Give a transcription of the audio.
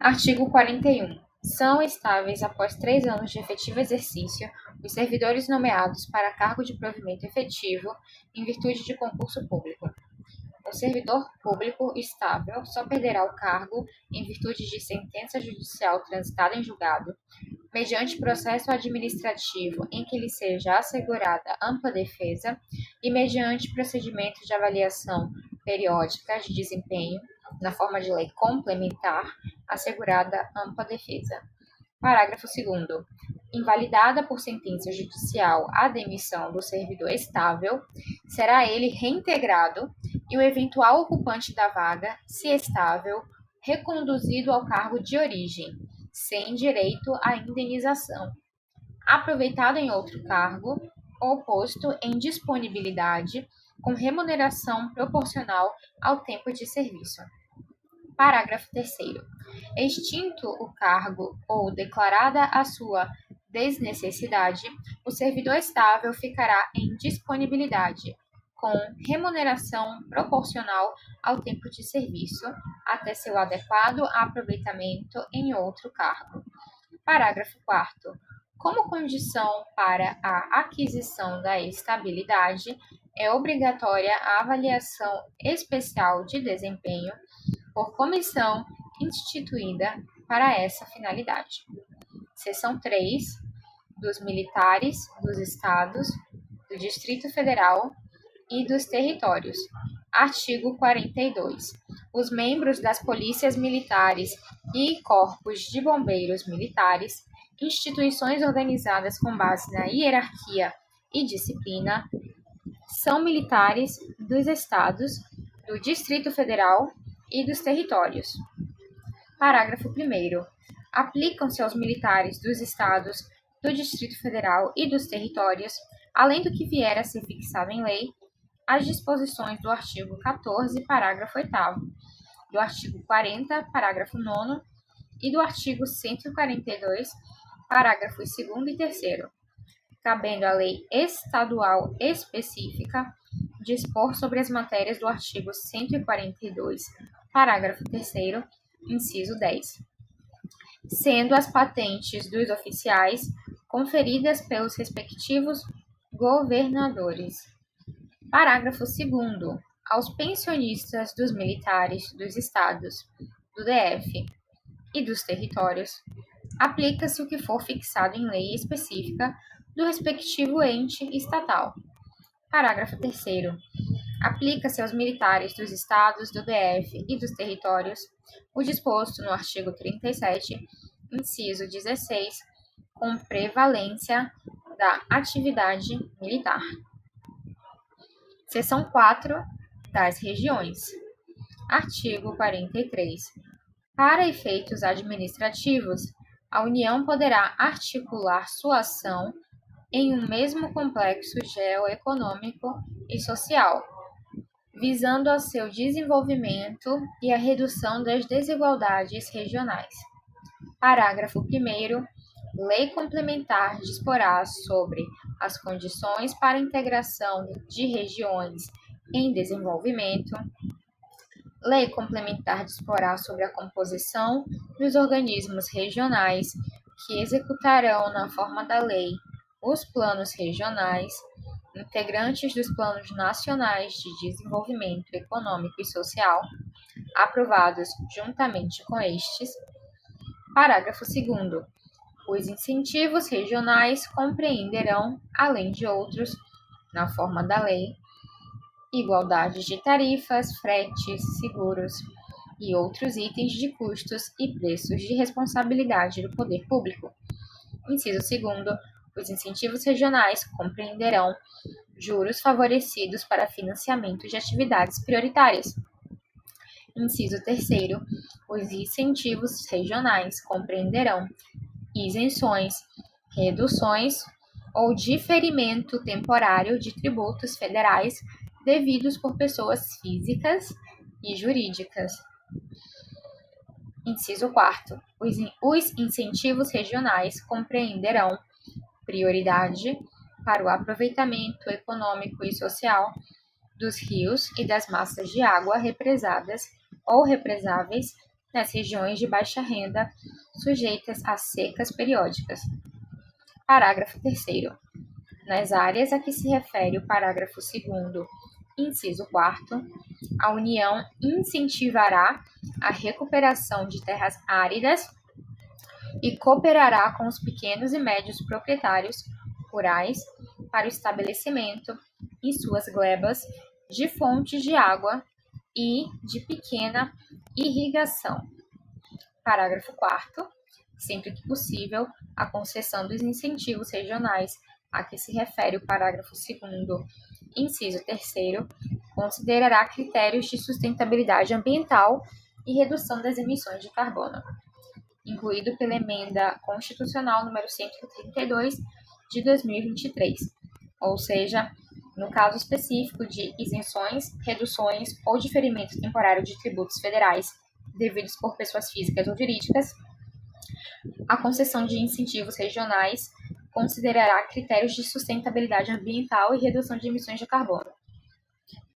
Artigo 41. São estáveis após 3 anos de efetivo exercício os servidores nomeados para cargo de provimento efetivo em virtude de concurso público. O servidor público estável só perderá o cargo em virtude de sentença judicial transitada em julgado, mediante processo administrativo em que lhe seja assegurada ampla defesa e mediante procedimento de avaliação periódica de desempenho, na forma de lei complementar, assegurada ampla defesa. Parágrafo 2º. Invalidada por sentença judicial a demissão do servidor estável, será ele reintegrado e o eventual ocupante da vaga, se estável, reconduzido ao cargo de origem, sem direito à indenização, aproveitado em outro cargo ou posto em disponibilidade com remuneração proporcional ao tempo de serviço. Parágrafo 3º. Extinto o cargo ou declarada a sua desnecessidade, o servidor estável ficará em disponibilidade, com remuneração proporcional ao tempo de serviço, até seu adequado aproveitamento em outro cargo. Parágrafo 4º. Como condição para a aquisição da estabilidade, é obrigatória a avaliação especial de desempenho por comissão instituída para essa finalidade. Seção 3. Dos militares dos Estados, do Distrito Federal e dos territórios. Artigo 42. Os membros das polícias militares e corpos de bombeiros militares, instituições organizadas com base na hierarquia e disciplina, são militares dos Estados, do Distrito Federal e dos territórios. Parágrafo 1º. Aplicam-se aos militares dos Estados, do Distrito Federal e dos territórios, além do que vier a ser fixado em lei, as disposições do artigo 14, parágrafo 8º, do artigo 40, parágrafo 9º e do artigo 142, parágrafos 2º e 3º, cabendo à lei estadual específica dispor sobre as matérias do artigo 142, parágrafo 3º, inciso 10, sendo as patentes dos oficiais conferidas pelos respectivos governadores. Parágrafo 2º. Aos pensionistas dos militares dos estados, do DF e dos territórios, aplica-se o que for fixado em lei específica do respectivo ente estatal. Parágrafo 3º. Aplica-se aos militares dos estados, do DF e dos territórios o disposto no artigo 37, inciso 16, com prevalência da atividade militar. Seção 4. Das regiões. Artigo 43. Para efeitos administrativos, a União poderá articular sua ação em um mesmo complexo geoeconômico e social, visando ao seu desenvolvimento e a redução das desigualdades regionais. Parágrafo 1º. Lei complementar disporá sobre as condições para a integração de regiões em desenvolvimento. Lei complementar disporá sobre a composição dos organismos regionais que executarão, na forma da lei, os planos regionais, integrantes dos planos nacionais de desenvolvimento econômico e social, aprovados juntamente com estes. Parágrafo 2º. Os incentivos regionais compreenderão, além de outros, na forma da lei, igualdade de tarifas, fretes, seguros e outros itens de custos e preços de responsabilidade do poder público. Inciso 2º. Os incentivos regionais compreenderão juros favorecidos para financiamento de atividades prioritárias. Inciso 3º. Os incentivos regionais compreenderão isenções, reduções ou diferimento temporário de tributos federais devidos por pessoas físicas e jurídicas. Inciso 4º. Os incentivos regionais compreenderão prioridade para o aproveitamento econômico e social dos rios e das massas de água represadas ou represáveis nas regiões de baixa renda sujeitas a secas periódicas. Parágrafo 3º. Nas áreas a que se refere o parágrafo 2º, inciso 4º, a União incentivará a recuperação de terras áridas e cooperará com os pequenos e médios proprietários rurais para o estabelecimento, em suas glebas, de fontes de água e de pequena irrigação. Parágrafo 4º. Sempre que possível, a concessão dos incentivos regionais a que se refere o parágrafo 2º, inciso 3º, considerará critérios de sustentabilidade ambiental e redução das emissões de carbono, incluído pela Emenda Constitucional número 132 de 2023, ou seja, no caso específico de isenções, reduções ou diferimento temporário de tributos federais devidos por pessoas físicas ou jurídicas, a concessão de incentivos regionais considerará critérios de sustentabilidade ambiental e redução de emissões de carbono.